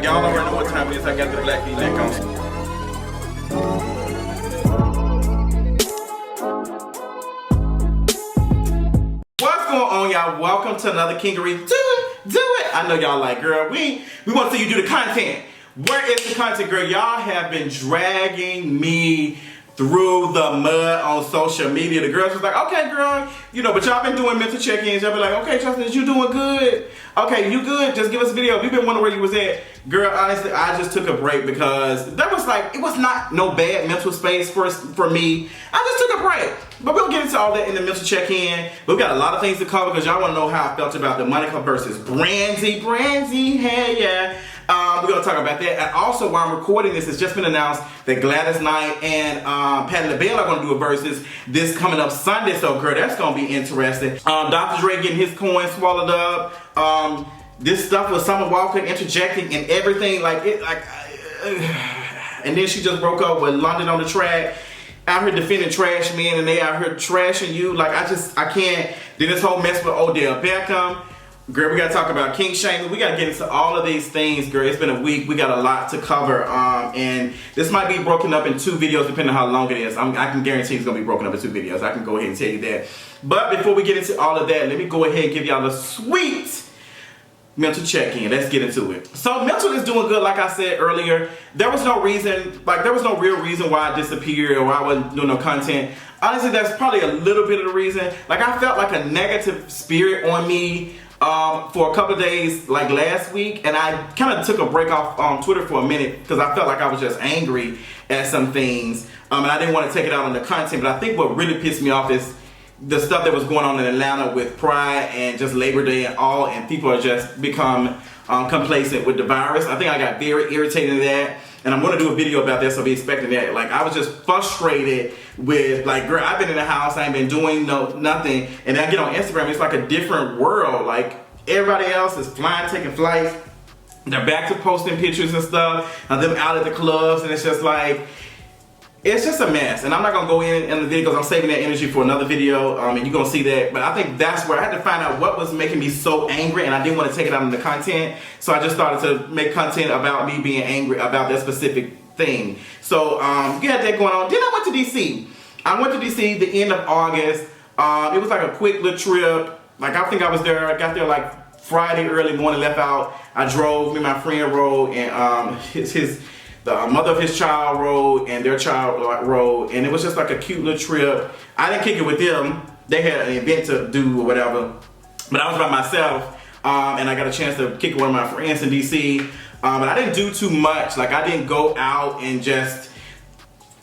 Y'all already know what time it is. I got the black V-neck on. What's going on, y'all? Welcome to another Kingery. Do it. I know y'all like, girl, we want to see you do the content. Where is the content, girl? Y'all have been dragging me through the mud on social media. The girls was like, okay, girl, you know, but y'all been doing mental check-ins. Y'all be like, okay, Justin, is you doing good? Okay, you good? Just give us a video. We've been wondering where you was at. Girl, honestly, I just took a break because that was like, it was not no bad mental space for me. I just took a break. But we'll get into all that in the mental check-in. We've got a lot of things to cover because y'all want to know how I felt about the Monica versus Brandy, hey, yeah. We're going to talk about that. And also, while I'm recording this, it's just been announced that Gladys Knight and Patti LaBelle are going to do a Verzuz this coming up Sunday. So, girl, that's going to be interesting. Dr. Dre getting his coin swallowed up. This stuff with Summer Walker interjecting and everything. And then she just broke up with London on the track. Out here defending trash men and they out here trashing you. Like, I can't. Then this whole mess with Odell Beckham. Girl, we gotta talk about King Shaming. We gotta get into all of these things, girl. It's been a week. We got a lot to cover. And this might be broken up in 2 videos depending on how long it is. I can guarantee it's gonna be broken up in 2 videos. I can go ahead and tell you that. But before we get into all of that, let me go ahead and give y'all a sweet mental check-in. Let's get into it. So mental is doing good, like I said earlier. There was no real reason why I disappeared or why I wasn't doing no content. Honestly, that's probably a little bit of the reason. Like, I felt like a negative spirit on me for a couple of days, like last week, and I kind of took a break off on Twitter for a minute because I felt like I was just angry at some things, and I didn't want to take it out on the content. But I think what really pissed me off is the stuff that was going on in Atlanta with Pride and just Labor Day and all, and people are just become complacent with the virus. I think I got very irritated at that, and I'm going to do a video about that, so be expecting that. Like, I was just frustrated with, like, girl, I've been in the house, I ain't been doing nothing, and then I get on Instagram, it's like a different world. Like, everybody else is flying, taking flights, they're back to posting pictures and stuff, and them out at the clubs, and it's just like, it's just a mess. And I'm not gonna go in the video because I'm saving that energy for another video, and you're gonna see that. But I think that's where I had to find out what was making me so angry, and I didn't want to take it out in the content. So I just started to make content about me being angry about that specific thing. So you had that going on. Then I went to DC. I went to DC the end of August. It was like a quick little trip. Like, I think I was there. I got there like Friday early morning. Left out. I drove. Me and my friend rode, and the mother of his child rode, and their child rode, and it was just like a cute little trip. I didn't kick it with them. They had an event to do or whatever, but I was by myself, and I got a chance to kick it with one of my friends in DC, but I didn't do too much. Like, I didn't go out and just,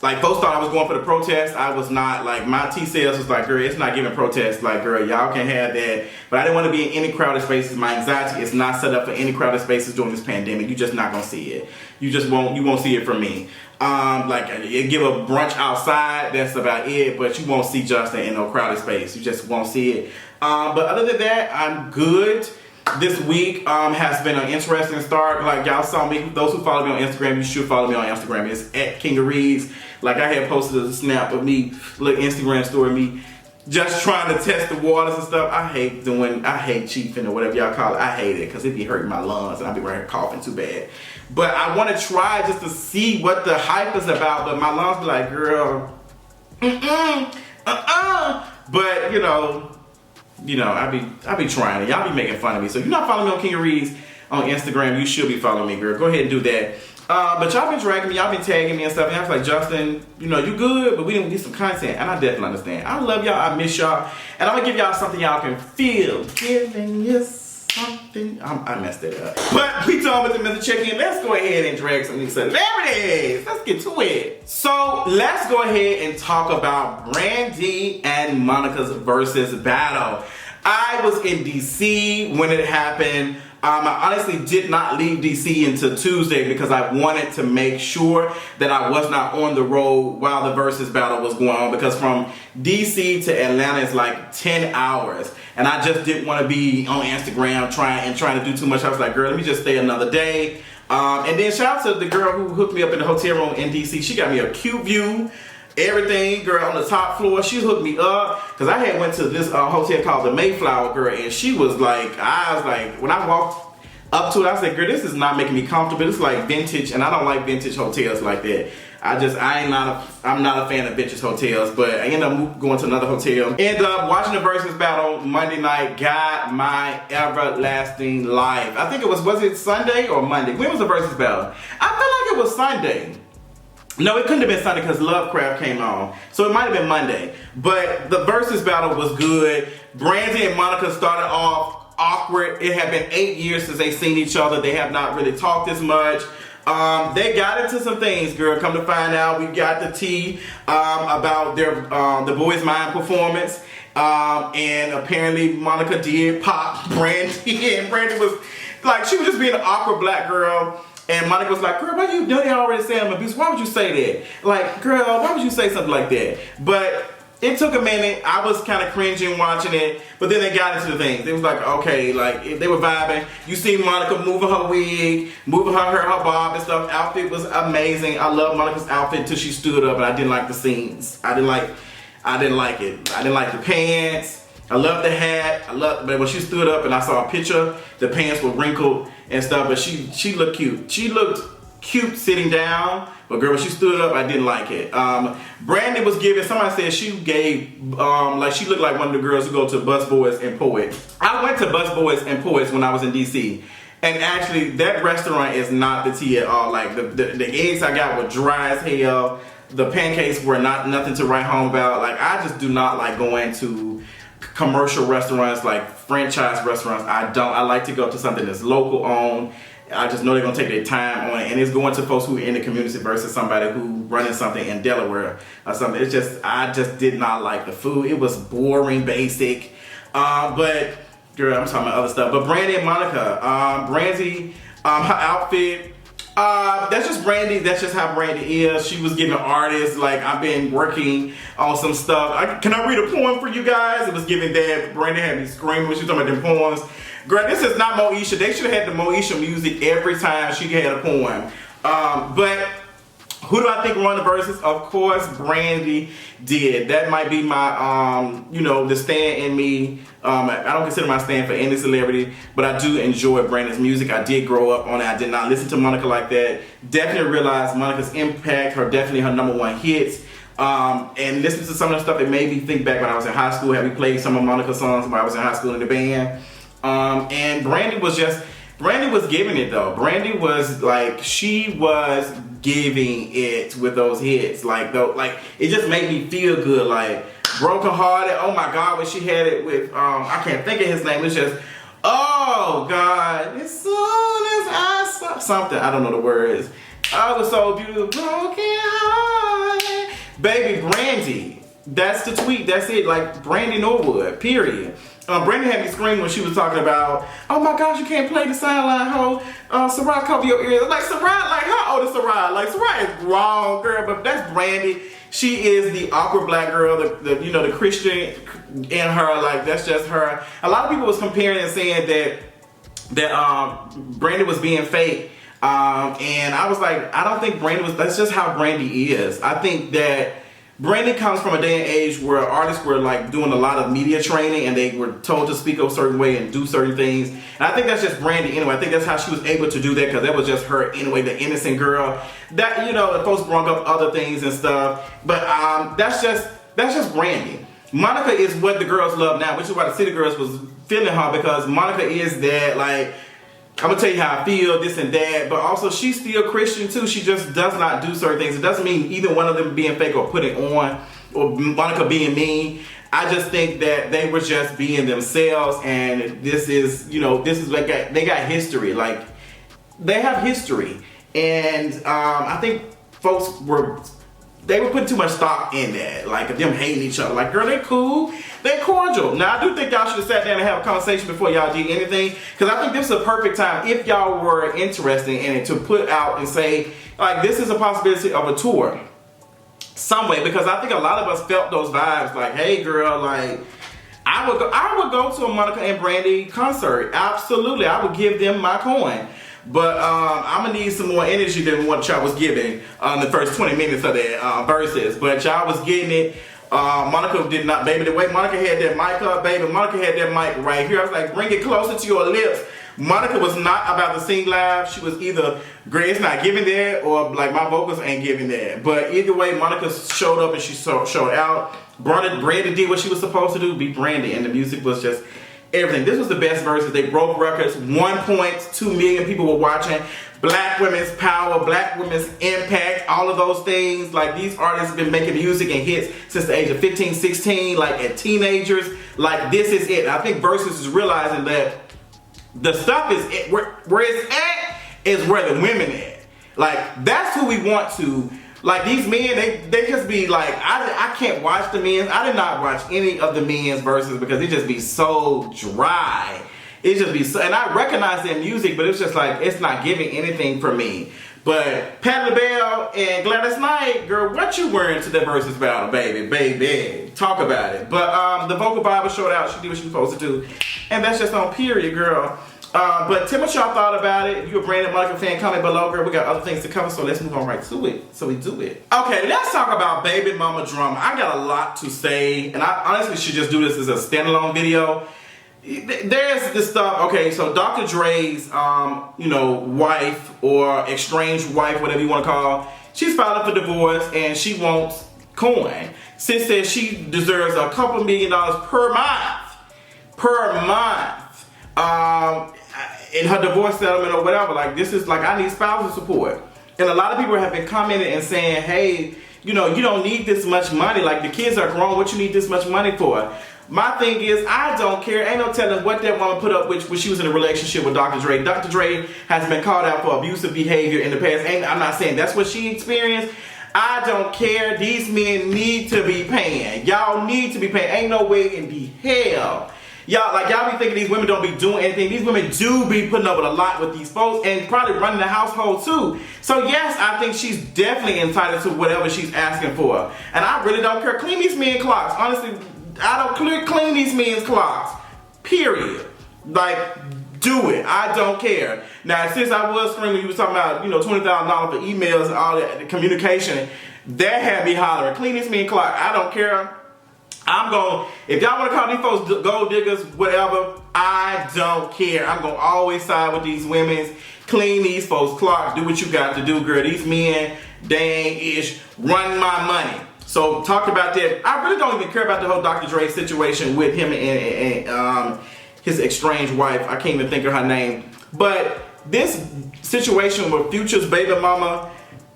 like, folks thought I was going for the protest. I was not. Like, my T-cells was like, girl, it's not giving protest. Like, girl, y'all can have that. But I didn't want to be in any crowded spaces. My anxiety is not set up for any crowded spaces during this pandemic. You're just not going to see it. You won't see it from me. Like, you give a brunch outside, that's about it. But you won't see Justin in no crowded space. You just won't see it. But other than that, I'm good. This week has been an interesting start. Like, y'all saw me, those who follow me on Instagram, you should follow me on Instagram. It's at Kingeries. Like, I had posted a snap of me, little Instagram story, me just trying to test the waters and stuff. I hate chiefing or whatever y'all call it. I hate it because it be hurting my lungs and I be right here coughing too bad. But I want to try just to see what the hype is about. But my lungs be like, girl, But you know, I be trying it. Y'all be making fun of me. So if you're not following me on Kingeries on Instagram, you should be following me, girl. Go ahead and do that. But y'all been dragging me, y'all been tagging me and stuff, and I was like, Justin, you good, but we didn't get some content, and I definitely understand. I love y'all, I miss y'all, and I'm gonna give y'all something y'all can feel. Giving you something. I messed it up. But we done with the mental check-in. Let's go ahead and drag some celebrities. Let's get to it. So let's go ahead and talk about Brandy and Monica's Verzuz battle. I was in DC when it happened. I honestly did not leave DC until Tuesday because I wanted to make sure that I was not on the road while the Verzuz battle was going on, because from DC to Atlanta is like 10 hours and I just didn't want to be on Instagram trying to do too much. I was like, girl, let me just stay another day. And then shout out to the girl who hooked me up in the hotel room in DC. She got me a cute view. Everything, girl, on the top floor. She hooked me up because I had went to this hotel called the Mayflower, girl, and she was like, I was like, when I walked up to it. I said, girl, this is not making me comfortable. It's like vintage, and I don't like vintage hotels like that. I'm not a fan of vintage hotels, but I ended up going to another hotel. Ended up watching the Verzuz battle Monday night. Got my everlasting life. I think was it Sunday or Monday? When was the Verzuz battle? I feel like it was Sunday. No, it couldn't have been Sunday because Lovecraft came on. So it might have been Monday. But the Verzuz battle was good. Brandy and Monica started off awkward. It had been 8 years since they've seen each other. They have not really talked as much. They got into some things, girl. Come to find out, we got the tea about their the Boys Mind performance. And apparently Monica did pop Brandy. And Brandy was like, she was just being an awkward black girl. And Monica was like, girl, why you know they already say I'm abused? Why would you say that? Like, girl, why would you say something like that? But it took a minute. I was kind of cringing watching it. But then they got into the things. They was like, okay, like, they were vibing. You see Monica moving her wig, moving her hair, her bob and stuff. Outfit was amazing. I love Monica's outfit until she stood up, and I didn't like the scenes. I didn't like it. I didn't like the pants. I love the hat. But when she stood up and I saw a picture, the pants were wrinkled and stuff, but she looked cute. She looked cute sitting down, but girl, when she stood up, I didn't like it. Brandy was giving, somebody said she gave, like she looked like one of the girls who go to Bus Boys and Poets. I went to Bus Boys and Poets when I was in DC, and actually that restaurant is not the tea at all. Like the eggs I got were dry as hell. The pancakes were nothing to write home about. Like, I just do not like going to commercial restaurants, like franchise restaurants. I like to go to something that's local owned. I just know they're gonna take their time on it, and it's going to folks who are in the community versus somebody who running something in Delaware or something. It's just, I just did not like the food. It was boring, basic. But girl, I'm talking about other stuff. But Brandy and Monica, Brandy, her outfit. That's just Brandy. That's just how Brandy is. She was giving artists, like, I've been working on some stuff. Can I read a poem for you guys? It was giving that. Brandy had me screaming when she was talking about them poems. Girl, this is not Moesha. They should have had the Moesha music every time she had a poem. But who do I think won the Verzuz? Of course, Brandy did. That might be my, the stand in me. I don't consider my stand for any celebrity, but I do enjoy Brandy's music. I did grow up on it. I did not listen to Monica like that. Definitely realized Monica's impact, definitely her #1 hits. And listen to some of the stuff that made me think back when I was in high school. Have we played some of Monica's songs when I was in high school in the band? And Brandy was giving it though. Brandy was like, she was giving it with those hits. Like it just made me feel good. Like, Broken Hearted, oh my God, when she had it with, I can't think of his name. It's just, oh God, as soon as I saw something, I don't know the words. I was so beautiful, broken hearted. Baby, Brandy, that's the tweet, that's it. Like, Brandy Norwood, period. Brandy had me scream when she was talking about, oh my gosh, you can't play the sideline, ho. Sarai, cover your ears. Like, Sarai, like, how old is Sarai? Like, Sarai is grown, girl, but that's Brandy. She is the awkward black girl, the Christian in her. Like, that's just her. A lot of people was comparing and saying that Brandy was being fake. And I was like, I don't think Brandy was, that's just how Brandy is. I think that Brandy comes from a day and age where artists were like doing a lot of media training and they were told to speak a certain way and do certain things. And I think that's just Brandy anyway. I think that's how she was able to do that because that was just her anyway, the innocent girl. That, the folks brought up other things and stuff. But that's just Brandy. Monica is what the girls love now, which is why the City Girls was feeling her, because Monica is that, like, I'm gonna tell you how I feel, this and that, but also she's still Christian too. She just does not do certain things. It doesn't mean either one of them being fake or putting on, or Monica being mean. I just think that they were just being themselves, and this is like, they got history. Like, they have history, and I think folks were putting too much stock in that, like them hating each other. Like, girl, they cool, they cordial. Now, I do think y'all should have sat down and have a conversation before y'all did anything, because I think this is a perfect time, if y'all were interested in it, to put out and say, like, this is a possibility of a tour some way, because I think a lot of us felt those vibes, like, hey girl, like, I would go to a Monica and Brandy concert. Absolutely, I would give them my coin. But I'm gonna need some more energy than what y'all was giving the first 20 minutes of that Verzuz. But y'all was getting it. Monica did not, baby. The way Monica had that mic up, baby, Monica had that mic right here. I was like, bring it closer to your lips. Monica was not about to sing live. She was either great, it's not giving that, or like my vocals ain't giving that. But either way, Monica showed up and she showed out. Brandy did what she was supposed to do, be Brandy, and the music was just everything. This was the best verses. They broke records. 1.2 million people were watching. Black women's power, black women's impact, all of those things. Like, these artists have been making music and hits since the age of 15, 16, like at teenagers. Like, this is it. I think Verzuz is realizing that the stuff is it, where it's at is where the women at. Like, that's who we want to. Like, these men, they just be like, I can't watch the men's. I did not watch any of the men's verses because it just be so dry. It just be so, and I recognize their music, but it's just like, it's not giving anything for me. But Patti LaBelle and Gladys Knight, girl, what you wearing to the Verzuz battle, baby? Talk about it. But the vocal Bible showed out. She did what she was supposed to do. And that's just on period, girl. But tell me what y'all thought about it. If you're a Brandy Monica fan, comment below, girl. We got other things to cover, so let's move on right to it. So we do it. Okay, let's talk about Baby Mama drama. I got a lot to say, and I honestly should just do this as a standalone video. There's this stuff. Okay, so Dr. Dre's, wife or estranged wife, whatever you want to call, she's filed for divorce and she wants coin. Sis says she deserves a couple $1 million per month. In her divorce settlement or whatever. Like, this is like, I need spousal support. And a lot of people have been commenting and saying, hey, you don't need this much money. Like, the kids are grown. What you need this much money for? My thing is, I don't care. Ain't no telling what that woman put up with when she was in a relationship with Dr. Dre. Dr. Dre has been called out for abusive behavior in the past. I'm not saying that's what she experienced. I don't care. These men need to be paying. Y'all need to be paying. Ain't no way in the hell. Y'all be thinking these women don't be doing anything. These women do be putting up with a lot with these folks and probably running the household too. So yes, I think she's definitely entitled to whatever she's asking for. And I really don't care. Clean these men's clocks. Honestly, I don't clean these men's clocks. Period. Like, do it. I don't care. Now, since I was screaming, you was talking about, $20,000 for emails and all that, the communication, that had me hollering. Clean this men's clock. I don't care. If y'all want to call these folks gold diggers, whatever, I don't care. I'm going to always side with these women. Clean these folks' clocks. Do what you got to do, girl. These men, dang-ish, run my money. So, talk about that. I really don't even care about the whole Dr. Dre situation with him and his estranged wife. I can't even think of her name. But this situation with Future's baby mama,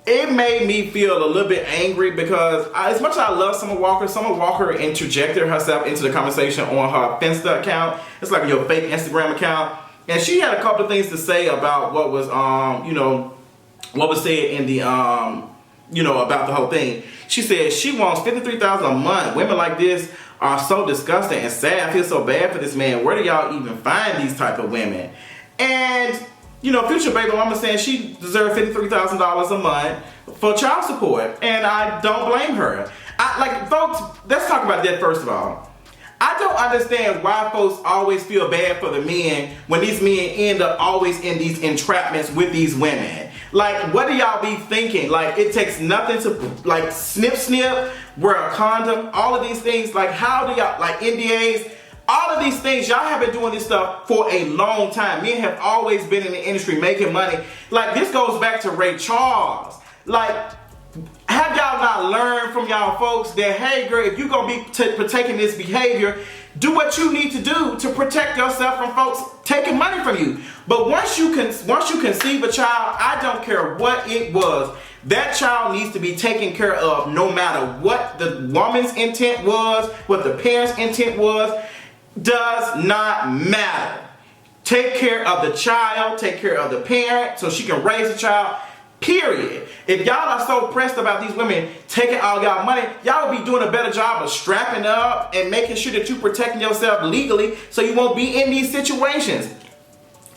it made me feel a little bit angry because as much as I love Summer Walker interjected herself into the conversation on her Finsta account. It's like your fake Instagram account. And she had a couple of things to say about what was, what was said in the, about the whole thing. She said she wants $53,000 a month. Women like this are so disgusting and sad. I feel so bad for this man. Where do y'all even find these type of women? And Future baby mama saying she deserves $53,000 a month for child support, and I don't blame her. Folks, let's talk about that first of all. I don't understand why folks always feel bad for the men when these men end up always in these entrapments with these women. Like, what do y'all be thinking? Like, it takes nothing to, snip, wear a condom, all of these things. Like, how do y'all, NDAs, all of these things, y'all have been doing this stuff for a long time. Men have always been in the industry making money. Like, this goes back to Ray Charles. Like, have y'all not learned from y'all folks that, hey, girl, if you're going to be partaking this behavior, do what you need to do to protect yourself from folks taking money from you. But once you conceive a child, I don't care what it was, that child needs to be taken care of no matter what the woman's intent was, what the parent's intent was. Does not matter. Take care of the child, take care of the parent so she can raise the child, period. If y'all are so pressed about these women taking all y'all money, y'all would be doing a better job of strapping up and making sure that you're protecting yourself legally so you won't be in these situations.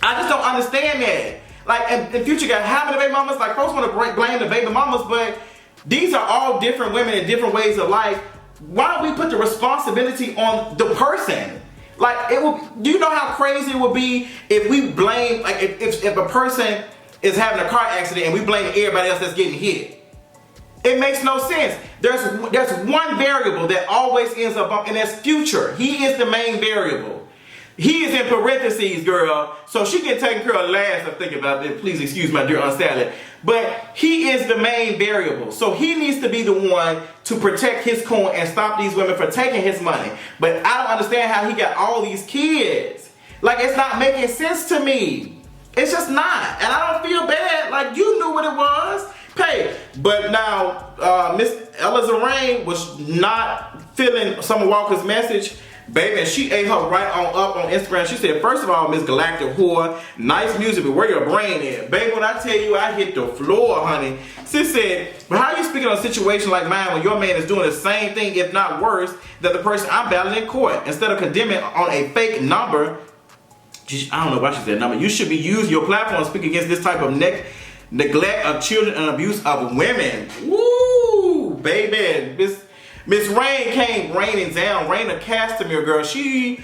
I just don't understand that. Like, in Future got how many baby mamas? Like, folks want to blame the baby mamas, but these are all different women in different ways of life. Why don't we put the responsibility on the person? Like, do you know how crazy it would be if we blame, like, if a person is having a car accident and we blame everybody else that's getting hit? It makes no sense. There's one variable that always ends up, and that's Future. He is the main variable. He is in parentheses, girl. So she get taken care of last. I'm thinking about that. Please excuse my dear unsalad. But he is the main variable. So he needs to be the one to protect his coin and stop these women from taking his money. But I don't understand how he got all these kids. Like, it's not making sense to me. It's just not. And I don't feel bad. Like, you knew what it was. Pay. But now, Miss Eliza Reign was not feeling Summer Walker's message. Baby, and she ate her right on up on Instagram. She said, first of all, Miss Galactic Whore, nice music, but where your brain at? Baby, when I tell you I hit the floor, honey. Sis said, but how are you speaking on a situation like mine when your man is doing the same thing, if not worse, than the person I'm battling in court? Instead of condemning on a fake number, I don't know why she said number, you should be using your platform to speak against this type of neglect of children and abuse of women. Woo, baby, Miss Reign came raining down, Raina Castamere, girl. She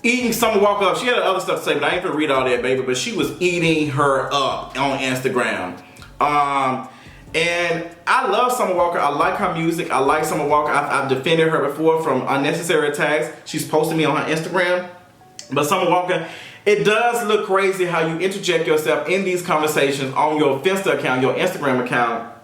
eating Summer Walker up. She had other stuff to say, but I ain't gonna read all that, baby. But she was eating her up on Instagram. And I love Summer Walker. I like her music. I like Summer Walker. I've defended her before from unnecessary attacks. She's posted me on her Instagram. But Summer Walker, it does look crazy how you interject yourself in these conversations on your Finsta account, your Instagram account.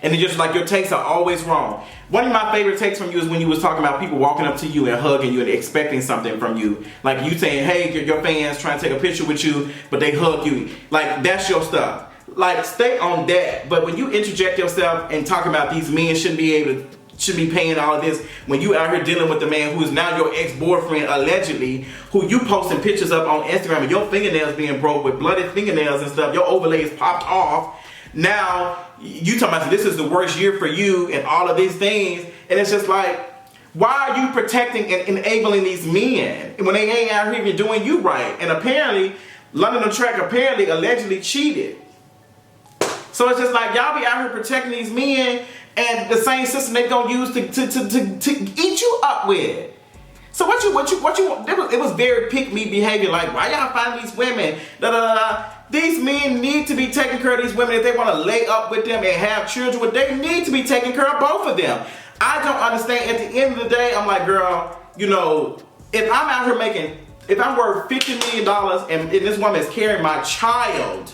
And it's just like your takes are always wrong. One of my favorite takes from you is when you was talking about people walking up to you and hugging you and expecting something from you. Like you saying, hey, your fans trying to take a picture with you, but they hug you. Like, that's your stuff. Like, stay on that. But when you interject yourself and talk about these men shouldn't be paying all of this, when you out here dealing with the man who is now your ex-boyfriend, allegedly, who you posting pictures up on Instagram and your fingernails being broke with bloody fingernails and stuff, your overlays popped off. Now, you talking about this is the worst year for you and all of these things. And it's just like, why are you protecting and enabling these men when they ain't out here even doing you right? And apparently, London on Track allegedly cheated. So it's just like, y'all be out here protecting these men and the same system they gonna use to eat you up with. So what you it was very pick-me behavior, like, why y'all find these women, da da da. These men need to be taking care of these women if they want to lay up with them and have children with. They need to be taking care of both of them. I don't understand. At the end of the day, I'm like, girl, you know, if I'm out here if I'm worth $50 million and this woman is carrying my child,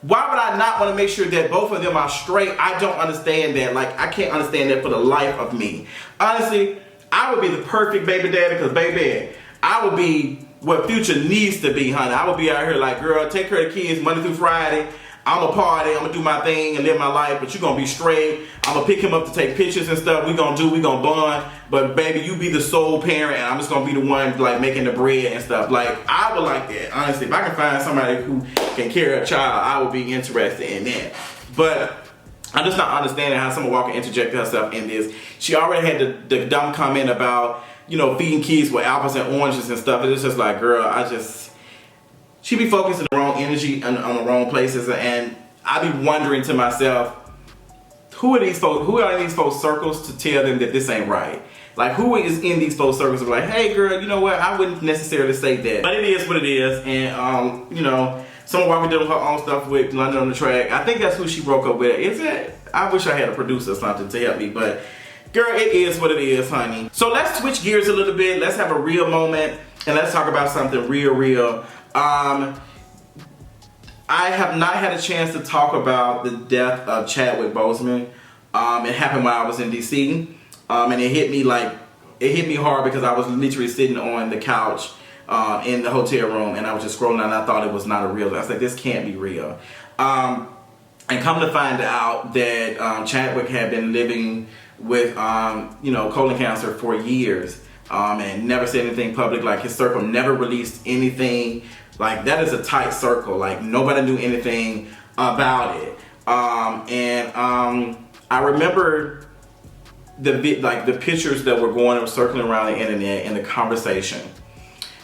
why would I not want to make sure that both of them are straight? I don't understand that. Like, I can't understand that for the life of me. Honestly, I would be the perfect baby daddy because, baby, I would be what Future needs to be, honey. I would be out here like, girl, take care of the kids Monday through Friday. I'm a party, I'm gonna do my thing and live my life, but you gonna be straight. I'm gonna pick him up to take pictures and stuff. We gonna bond. But baby, you be the sole parent and I'm just gonna be the one like making the bread and stuff. Like, I would like that. Honestly, if I can find somebody who can carry a child, I would be interested in that. But I'm just not understanding how Summer Walker interjected herself in this. She already had the dumb comment about, you know, feeding kids with apples and oranges and stuff. And it's just like, girl, she be focusing the wrong energy on the wrong places. And I be wondering to myself, who are these in these folks' circles to tell them that this ain't right? Like, who is in these folks' circles to be like, hey girl, you know what, I wouldn't necessarily say that. But it is what it is. And, you know, Summer Walker doing her own stuff with London on the Track. I think that's who she broke up with. Is it? I wish I had a producer or something to help me, but girl, it is what it is, honey. So let's switch gears a little bit. Let's have a real moment and let's talk about something real. I have not had a chance to talk about the death of Chadwick Boseman. It happened while I was in DC. And it hit me hard because I was literally sitting on the couch in the hotel room and I was just scrolling and I thought it was not a real. I was like, this can't be real. And come to find out that Chadwick had been living with you know, colon cancer for years and never said anything public. Like, his circle never released anything. Like, that is a tight circle. Like, nobody knew anything about it. I remember the pictures that were going and circling around the internet and the conversation.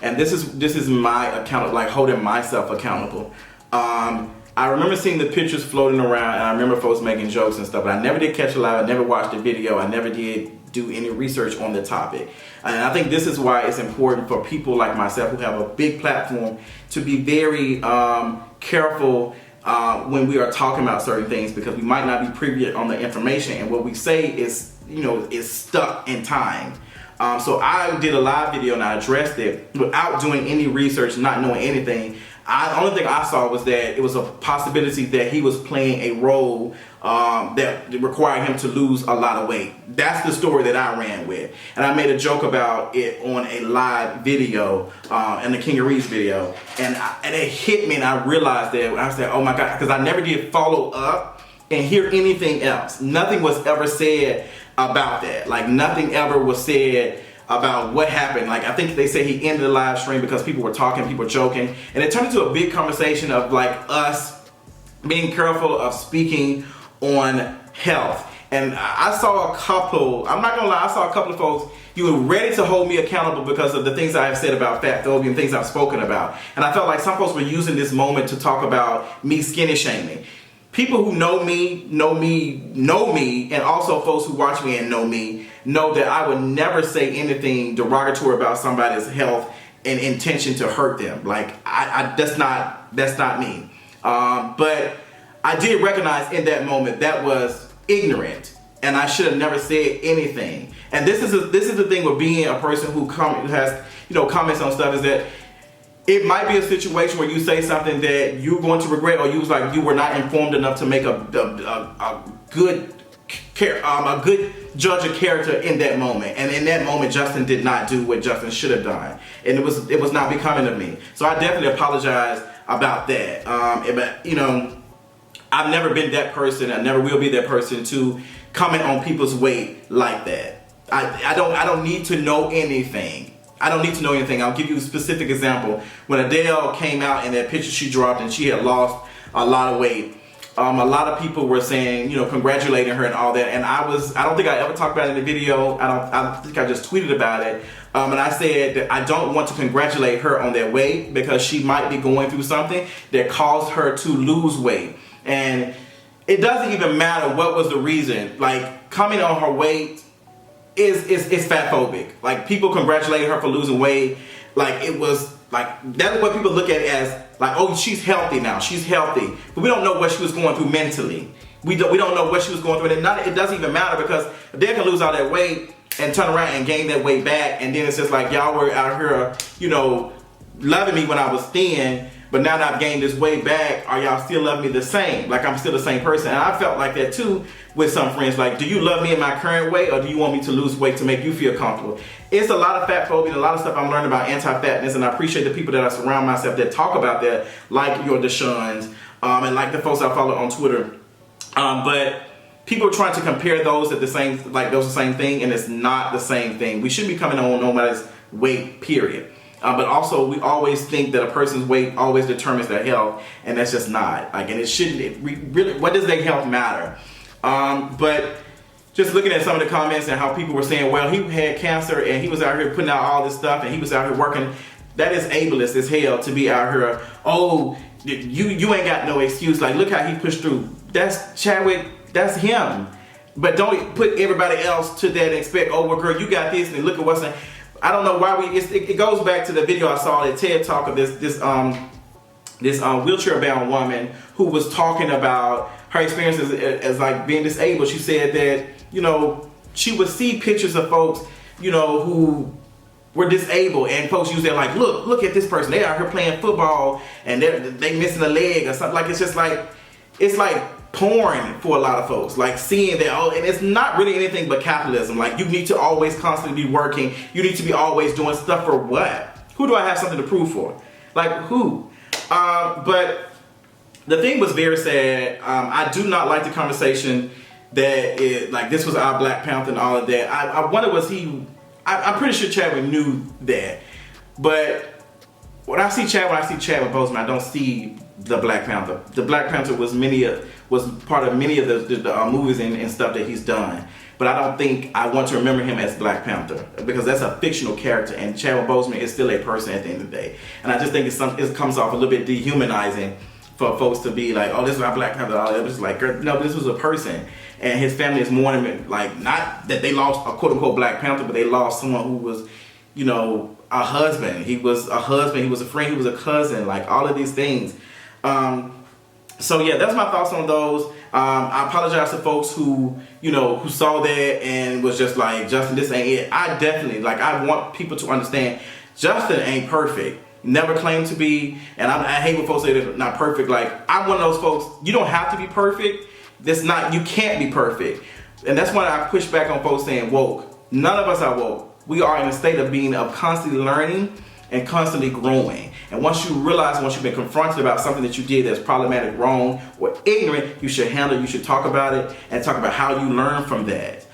And this is my account, like holding myself accountable. I remember seeing the pictures floating around and I remember folks making jokes and stuff, but I never did catch it live. I never watched the video. I never did do any research on the topic. And I think this is why it's important for people like myself who have a big platform to be very careful when we are talking about certain things, because we might not be privy on the information and what we say is, you know, is stuck in time. So I did a live video and I addressed it without doing any research, not knowing anything. The only thing I saw was that it was a possibility that he was playing a role that required him to lose a lot of weight. That's the story that I ran with. And I made a joke about it on a live video, in the Kingeries video. And it hit me and I realized that. I said, oh my God, because I never did follow up and hear anything else. Nothing was ever said about that. Like nothing ever was said about what happened. Like I think they say he ended the live stream because people were talking, people were joking, and it turned into a big conversation of like us being careful of speaking on health. And I saw a couple, I'm not gonna lie, I saw a couple of folks, you were ready to hold me accountable because of the things I have said about fat phobia and things I've spoken about. And I felt like some folks were using this moment to talk about me skinny shaming. People who know me, and also folks who watch me and know me, know that I would never say anything derogatory about somebody's health and intention to hurt them. Like, that's not me. But I did recognize in that moment that was ignorant, and I should have never said anything. And this is the thing with being a person who has comments on stuff, is that it might be a situation where you say something that you're going to regret, or you were not informed enough to make a good judge of character in that moment. And in that moment, Justin did not do what Justin should have done, and it was not becoming of me. So I definitely apologize about that. But I've never been that person. I never will be that person to comment on people's weight like that. I don't need to know anything. I'll give you a specific example. When Adele came out in that picture she dropped and she had lost a lot of weight, a lot of people were saying, congratulating her and all that. And I don't think I ever talked about it in the video. I think I just tweeted about it. And I said that I don't want to congratulate her on that weight because she might be going through something that caused her to lose weight. And it doesn't even matter what was the reason. Like, coming on her weight is fat phobic. Like, people congratulated her for losing weight. Like, it was like, that's what people look at as like, oh, she's healthy now. She's healthy. But we don't know what she was going through mentally. We don't know what she was going through. And it doesn't even matter, because they can lose all that weight and turn around and gain that weight back. And then it's just like, y'all were out here, loving me when I was thin, but now that I've gained this weight back, are y'all still loving me the same? Like, I'm still the same person. And I felt like that too with some friends. Like, do you love me in my current weight, or do you want me to lose weight to make you feel comfortable? It's a lot of fat phobia, a lot of stuff I'm learning about anti-fatness, and I appreciate the people that I surround myself that talk about that, like your Deshaun's, and like the folks I follow on Twitter. But people are trying to compare those at the same thing, and it's not the same thing. We shouldn't be coming on nobody's weight, period. But also, we always think that a person's weight always determines their health, and that's just not. Like, and it shouldn't. Really, what does their health matter? But just looking at some of the comments and how people were saying, well, he had cancer and he was out here putting out all this stuff and he was out here working. That is ableist as hell to be out here. Oh, you ain't got no excuse. Like, look how he pushed through. That's Chadwick. That's him. But don't put everybody else to that and expect, oh, well, girl, you got this and look at what's. I don't know why it goes back to the video I saw at TED Talk of this wheelchair-bound woman who was talking about her experiences as like being disabled. She said that, she would see pictures of folks, who were disabled, and folks use that like, look at this person. They out here playing football and they missing a leg or something. Like, it's just like, it's like porn for a lot of folks, like seeing that. Oh, and it's not really anything but capitalism. Like, you need to always constantly be working. You need to be always doing stuff for what? Who do I have something to prove for? Like, who? But the thing was very sad. I do not like the conversation that this was our Black Panther and all of that. I wonder, was he? I'm pretty sure Chadwick knew that. But when I see Chadwick Boseman, I don't see the Black Panther. The Black Panther was part of many of the movies and stuff that he's done. But I don't think I want to remember him as Black Panther, because that's a fictional character, and Chadwick Boseman is still a person at the end of the day. And I just think it comes off a little bit dehumanizing for folks to be like, oh, this is our Black Panther. It was like, no, this was a person, and his family is mourning him. Like, not that they lost a quote unquote Black Panther, but they lost someone who was, a husband. He was a husband. He was a friend. He was a cousin. Like, all of these things. So yeah, that's my thoughts on those. I apologize to folks who saw that and was just like, Justin, this ain't it. I definitely, like, I want people to understand Justin ain't perfect. Never claimed to be, and I hate when folks say they're not perfect. Like, I'm one of those folks. You don't have to be perfect. You can't be perfect, and that's why I push back on folks saying woke. None of us are woke. We are in a state of constantly learning and constantly growing. And once you've been confronted about something that you did that's problematic, wrong, or ignorant, you should handle it, you should talk about it, and talk about how you learn from that.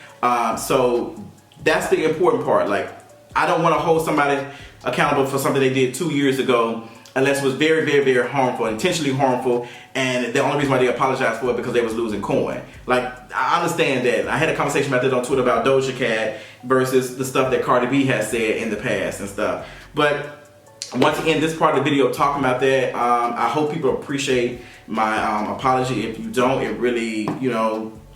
So that's the important part. Like, I don't want to hold somebody accountable for something they did 2 years ago unless it was very, very, very harmful, intentionally harmful, and the only reason why they apologized for it because they was losing coin. Like, I understand that. I had a conversation about that on Twitter about Doja Cat versus the stuff that Cardi B has said in the past and stuff. But once again, this part of the video talking about that, I hope people appreciate my apology. If you don't, it really,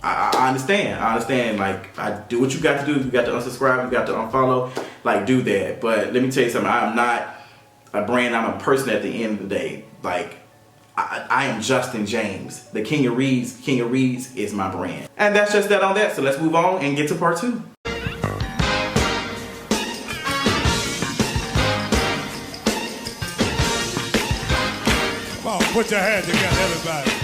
I understand. I understand. Like, I do what you got to do. You got to unsubscribe. You got to unfollow. Like, do that. But let me tell you something. I am not a brand. I'm a person at the end of the day. Like, I am Justin James. The King of Reeds. King of Reeds is my brand. And that's just that on that. So let's move on and get to part 2. Come on, put your hands together, everybody.